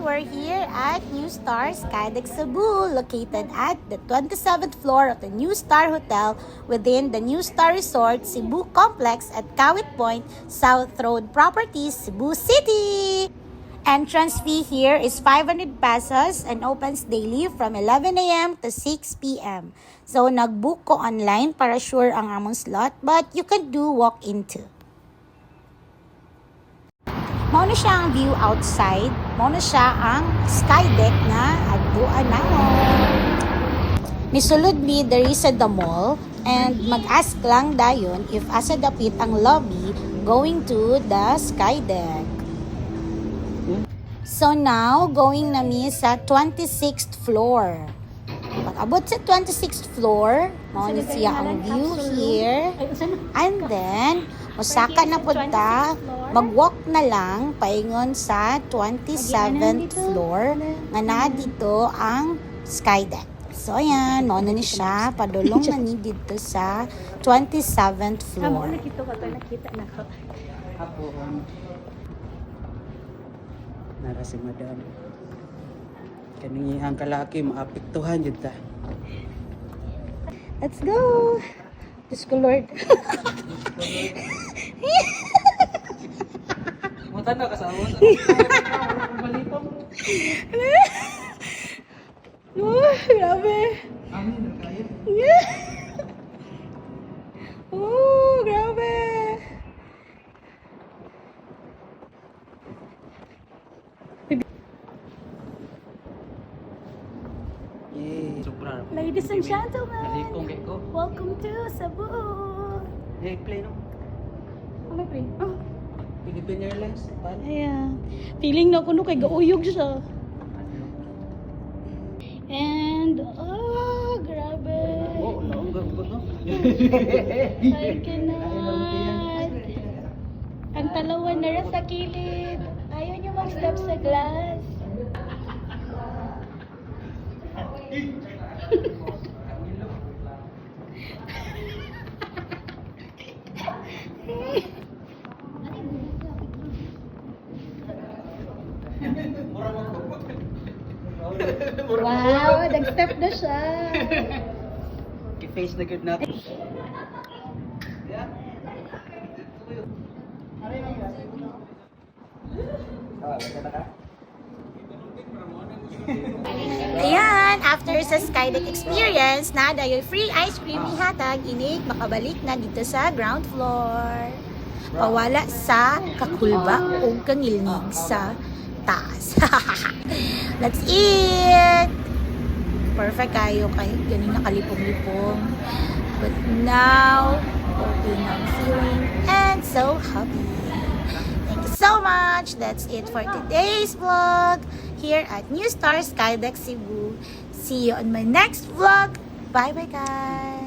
we're here at New Star Skydeck Cebu, located at the 27th floor of the New Star Hotel within the New Star Resort Cebu Complex at Kawit Point, South Road Properties, Cebu City. Entrance fee here is 500 pesos and opens daily from 11 a.m. to 6 p.m. So, nag-book ko online para sure ang among slot, but you can do walk-in too. Mao na siya ang view outside. Mao na siya ang skydeck na adtuan namon. Nisulod mi diri sa the mall and mag-ask lang dayon if asa dapit ang lobby going to the skydeck. So now, going na mi sa 26th floor. Pag-abot sa 26th floor, mao na siya ang view here. And then, musaka na punta, mag-walk na lang paingon sa 27th floor nga na dito ang skydeck. So ayan, mao na ni siya, padulong na ni dito sa 27th floor. Nakita na ko. Nara si madam. Kaning iyang kalaki maapektuhan jud ta. Let's go! Diyos ko Lord. Mutan na kasama sa balito. Grabe. Amin kaya. Grabe. Sobra. Ladies and gentlemen, Nalikong kay ko. welcome to Cebu. Hey, play no. Ano pre? Oh, Philippine Airlines. Pan. ayan. Feeling na kuno kay gauyog siya. And, grabe. Oh, naunggang ko no. I cannot. Ang talawan na rin sa kilid. Ayaw niyo mag-step sa glass. Wow, nag-step na siya. I-face na good natin. Ayan, after sa Skydeck experience, na dayoy free ice cream ni hatag, inig makabalik na dito sa ground floor. Pawala sa kakulba o kangilnig sa taas. Let's eat! Perfect kayo kahit ganun nakalipong-lipong. But now, okay na I'm feeling and so happy. Thank you so much. That's it for today's vlog here at New Star Skydeck Cebu. See you on my next vlog. Bye bye guys.